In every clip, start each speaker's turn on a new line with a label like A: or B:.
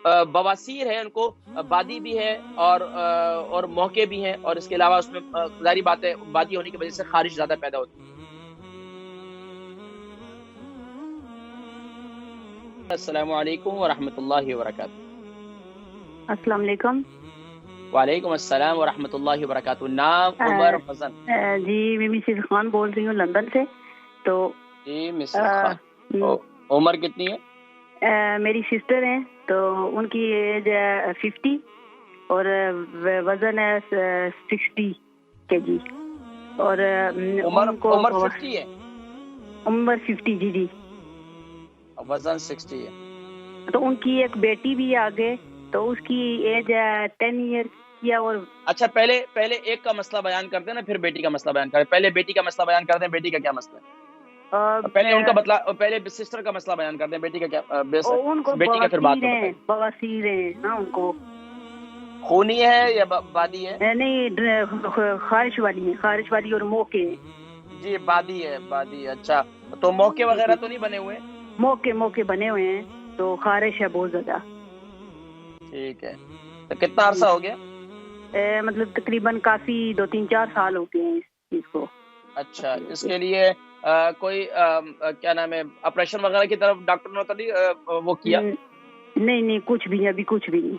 A: بواسیر ہے ان کو بادی بھی ہے اور موقع بھی ہیں، اور اس کے علاوہ اس میں ظاہری بات ہے بادی ہونے کی وجہ سے خارش زیادہ پیدا ہوتی ہے۔ السلام علیکم ورحمۃ اللہ وبرکاتہ۔
B: السلام علیکم۔
A: وعلیکم السلام ورحمۃ اللہ وبرکاتہ۔ نام، عمر، وزن؟
B: جی میں مسز خان بول رہی ہوں لندن سے۔ تو
A: جی مسز خان، عمر کتنی ہے؟
B: میری سسٹر ہیں، تو ان کی ایج ہے 50 اور وزن ہے 60 kg، اور
A: عمر 50 ہے؟
B: عمر 50 جی،
A: وزن 60 ہے۔
B: تو ان کی ایک بیٹی بھی ہے آگے، تو اس کی ایج ہے 10 ایئر کی، اور
A: اچھا پہلے ایک کا مسئلہ بیان کرتے ہیں نا، پھر بیٹی کا مسئلہ بیان کرتے ہیں۔ پہلے بیٹی کا مسئلہ بیان کرتے ہیں، بیٹی کا کیا مسئلہ ہے؟ پہلے ان کا مطلب، پہلے سسٹر کا مسئلہ بیان کرتے ہیں، بیٹی کا کیا
B: ان کو
A: بیٹی کا پھر بعد میں بتائیں۔
B: بواسیر ہے نا ان کو؟
A: خونی ہے یا بادی ہے؟
B: نہیں، خارش والی اور موقع۔
A: جی بادی ہے، بادی۔ اچھا تو موقع وغیرہ تو نہیں بنے ہوئے؟
B: موقع بنے ہوئے ہیں، تو خارش ہے بہت زیادہ۔
A: ٹھیک ہے، تو کتنا عرصہ ہو گیا؟
B: مطلب تقریباً کافی 2-3-4 سال ہو گئے ہیں اس چیز کو۔
A: اچھا، اس کے لیے کوئی کیا نام ہے، آپریشن وغیرہ کی طرف ڈاکٹر نے وہ کیا؟
B: نہیں، کچھ بھی نہیں، ابھی کچھ بھی نہیں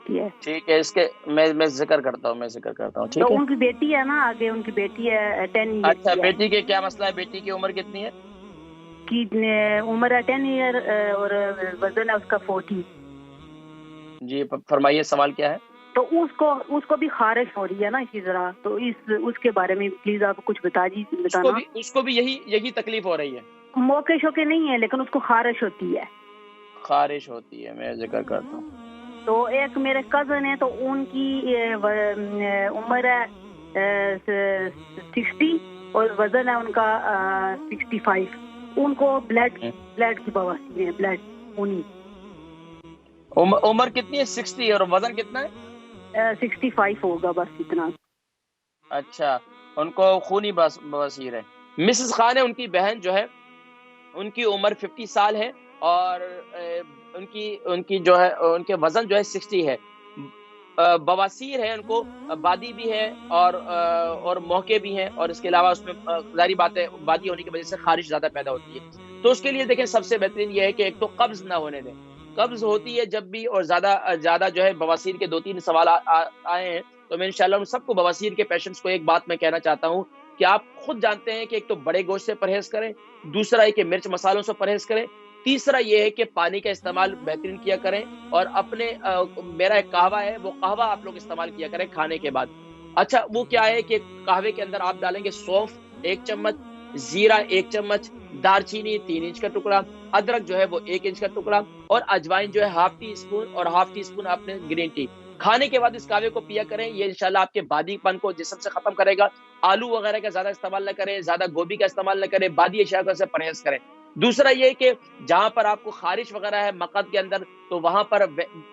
B: کیا۔
A: ٹھیک ہے، اس کے میں ذکر کرتا ہوں، ٹھیک
B: تو
A: ہے۔
B: ان کی بیٹی ہے نا آگے، ان کی بیٹی ہے 10 ایئر
A: اچھا،
B: کی ہے۔
A: بیٹی کے کیا مسئلہ ہے؟ بیٹی کی عمر کتنی ہے؟
B: کی عمر ہے 10 ایئر، اور وزن ہے اس کا 40۔
A: جی فرمائیے، سوال کیا ہے؟
B: تو اس کو بھی خارش ہو رہی ہے نا اسی طرح، تو اس کے بارے میں پلیز آپ کچھ بتانا۔
A: اس کو بھی یہی تکلیف ہو رہی ہے؟
B: موقع شوقے نہیں ہے، لیکن اس کو خارش ہوتی ہے۔
A: خارش ہوتی ہے، میں ذکر کرتا ہوں۔
B: تو ایک میرے کزن ہے، تو ان کی عمر ہے 60 اور وزن ہے ان کا 65۔ ان کو بلڈ کی بواسیر ہے، بلڈ خونی۔
A: عمر کتنی ہے؟ 60، اور وزن کتنا ہے؟
B: 65 ہوگا، بس اتنا۔
A: اچھا، ان کو خونی بواسیر ہے۔ مسز خان ہے ان کی بہن جو ہے، ان کی عمر 50 سال ہے، اور ان کی جو ہے ان کے وزن جو ہے 60 ہے۔ بواسیر ہے ان کو بادی بھی ہے اور موقع بھی ہیں، اور اس کے علاوہ اس میں ظاہری بات ہے بادی ہونے کی وجہ سے خارش زیادہ پیدا ہوتی ہے۔ تو اس کے لیے دیکھیں سب سے بہترین یہ ہے کہ ایک تو قبض نہ ہونے دیں۔ قبض ہوتی ہے جب بھی، اور زیادہ جو ہے بواسیر کے 2-3 سوال آئے ہیں، تو میں انشاءاللہ ان سب کو بواسیر کے پیشنٹس کو ایک بات میں کہنا چاہتا ہوں کہ آپ خود جانتے ہیں کہ ایک تو بڑے گوشت سے پرہیز کریں، دوسرا ہے کہ مرچ مسالوں سے پرہیز کریں، تیسرا یہ ہے کہ پانی کا استعمال بہترین کیا کریں، اور اپنے میرا ایک قہوہ ہے، وہ قہوہ آپ لوگ استعمال کیا کریں کھانے کے بعد۔ اچھا وہ کیا ہے کہ قہوے کے اندر آپ ڈالیں گے سونف 1 چمچ، زیرہ 1 چمچ، دار چینی 3 انچ کا ٹکڑا، ادرک جو ہے وہ 1 انچ کا ٹکڑا، اور اجوائن جو ہے ½ ٹی اسپون، اور ½ ٹی اسپون آپ نے گرین ٹی۔ کھانے کے بعد اس قہوے کو پیا کریں، یہ انشاءاللہ آپ کے بادی پن کو جسم سے ختم کرے گا۔ آلو وغیرہ کا زیادہ استعمال نہ کریں، زیادہ گوبھی کا استعمال نہ کریں، بادی اشیاء سے پرہیز کریں۔ دوسرا یہ کہ جہاں پر آپ کو خارش وغیرہ ہے مقعد کے اندر، تو وہاں پر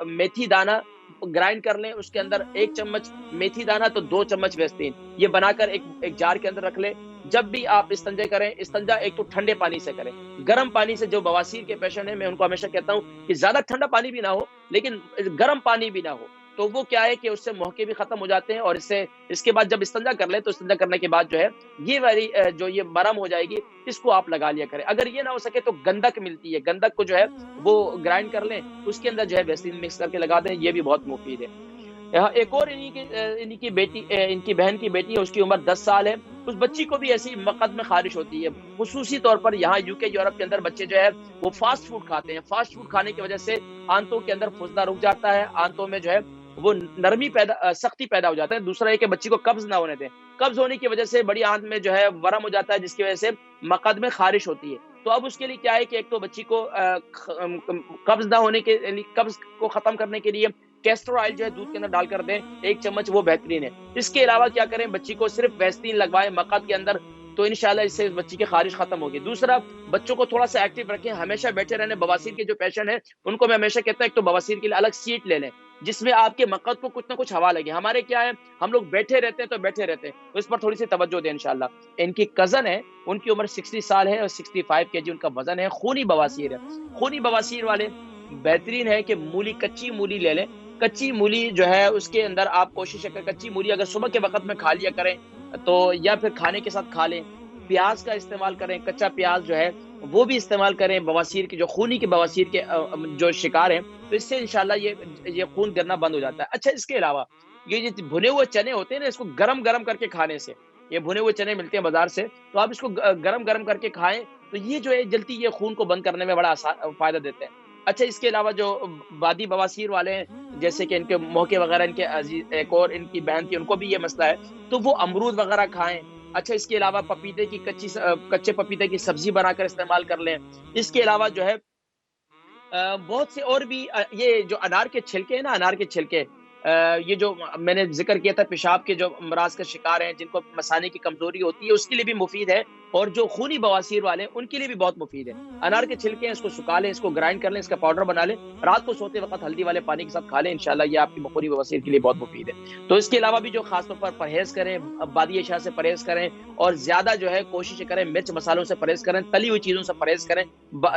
A: میتھی دانہ گرائنڈ کر لیں، اس کے اندر 1 چمچ میتھی دانہ تو 2 چمچ ویسلین، یہ بنا کر ایک جار کے اندر رکھ لیں۔ جب بھی آپ استنجا کریں، استنجا ایک تو ٹھنڈے پانی سے کریں، گرم پانی سے۔ جو بواسیر کے پیشنٹ ہیں میں ان کو ہمیشہ کہتا ہوں کہ زیادہ ٹھنڈا پانی بھی نہ ہو، لیکن گرم پانی بھی نہ ہو، تو وہ کیا ہے کہ اس سے موقع بھی ختم ہو جاتے ہیں، اور اس کے بعد جب استنجا کر لیں تو استنجا کرنے کے بعد جو ہے یہ والی جو یہ مرم ہو جائے گی، اس کو آپ لگا لیا کریں۔ اگر یہ نہ ہو سکے تو گندک ملتی ہے، گندک کو جو ہے وہ گرائنڈ کر لیں، اس کے اندر جو ہے ویسلین مکس کر کے لگا دیں، یہ بھی بہت مفید ہے۔ ایک اور ان کی بہن کی بیٹی ہے، اس کی عمر 10 سال ہے۔ اس بچی کو بھی ایسی مقعد میں خارش ہوتی ہے، خصوصی طور پر یہاں UK یورپ کے اندر بچے جو ہے وہ فاسٹ فوڈ کھاتے ہیں، فاسٹ فوڈ کھانے کی وجہ سے آنتوں کے اندر پھسنا رک جاتا ہے، آنتوں میں جو ہے وہ سختی پیدا ہو جاتا ہے۔ دوسرا ہے کہ بچی کو قبض نہ ہونے دیں، قبض ہونے کی وجہ سے بڑی آنت میں جو ہے ورم ہو جاتا ہے، جس کی وجہ سے مقعد میں خارش ہوتی ہے۔ تو اب اس کے لیے کیا ہے کہ ایک تو بچی کو قبض نہ ہونے کے، قبض کو ختم کرنے کے لیے کیسٹر آئل جو ہے دودھ کے اندر ڈال کر دیں 1 چمچ، وہ بہترین ہے۔ اس کے علاوہ کیا کریں، بچی کو صرف ویسلین لگوائیں مقعد کے اندر، تو انشاءاللہ اس سے بچی کی خارش ختم ہوگی۔ دوسرا، بچوں کو تھوڑا سا ایکٹیو رکھیں، ہمیشہ بیٹھے رہنے۔ بواسیر کے جو پیشنٹ ہیں ان کو میں ہمیشہ کہتا ہوں ایک تو بواسیر کے لیے الگ سیٹ لے لیں، جس میں آپ کے مقعد کو کچھ نہ کچھ ہوا لگے۔ ہمارے کیا ہے، ہم لوگ بیٹھے رہتے ہیں تو بیٹھے رہتے ہیں، تو اس پر تھوڑی سی توجہ دیں انشاءاللہ۔ ان کی کزن ہے، ان کی عمر 60 سال ہے اور 65 kg ان کا وزن ہے، خونی بواسیر ہے۔ خونی بواسیر والے بہترین ہے کہ مولی، کچی مولی لے لیں. کچی مولی جو ہے اس کے اندر آپ کوشش کریں، کچی مولی اگر صبح کے وقت میں کھا لیا کریں تو، یا پھر کھانے کے ساتھ کھا لیں. پیاز کا استعمال کریں، کچا پیاز جو ہے وہ بھی استعمال کریں. بواسیر کی جو خونی کی بواسیر کے جو شکار ہیں، تو اس سے انشاءاللہ یہ خون گرنا بند ہو جاتا ہے. اچھا اس کے علاوہ یہ جو بھنے ہوئے چنے ہوتے ہیں نا، اس کو گرم گرم کر کے کھانے سے، یہ بھنے ہوئے چنے ملتے ہیں بازار سے، تو آپ اس کو گرم گرم کر کے کھائیں تو یہ جو ہے جلدی یہ خون کو بند کرنے میں بڑا فائدہ دیتے ہیں. اچھا اس کے علاوہ جو بادی بواسیر والے ہیں، جیسے کہ ان کے موقع وغیرہ، ان کے عزیز ایک اور ان کی بہن تھی، ان کو بھی یہ مسئلہ ہے، تو وہ امرود وغیرہ کھائیں. اچھا اس کے علاوہ پپیتے کی کچے پپیتے کی سبزی بنا کر استعمال کر لیں. اس کے علاوہ جو ہے بہت سے اور بھی یہ جو انار کے چھلکے ہیں نا، انار کے چھلکے، یہ جو میں نے ذکر کیا تھا، پیشاب کے جو امراض کا شکار ہیں، جن کو مثانے کی کمزوری ہوتی ہے، اس کے لیے بھی مفید ہے. اور جو خونی بواسیر والے ہیں ان کے لیے بھی بہت مفید ہے. انار کے چھلکے ہیں، اس کو سکھا لیں، اس کو گرائنڈ کر لیں، اس کا پاؤڈر بنا لیں، رات کو سوتے وقت ہلدی والے پانی کے ساتھ کھا لیں، انشاءاللہ یہ آپ کی خونی بواسیر کے لیے بہت مفید ہے. تو اس کے علاوہ بھی جو خاص طور پر پرہیز کریں، بادی اشیاء سے پرہیز کریں، اور زیادہ جو ہے کوشش کریں مرچ مسالوں سے پرہیز کریں، تلی ہوئی چیزوں سے پرہیز کریں.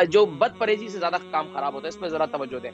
A: جو بد پرہیزی سے زیادہ کام خراب ہوتا ہے، اس پہ ذرا توجہ دیں.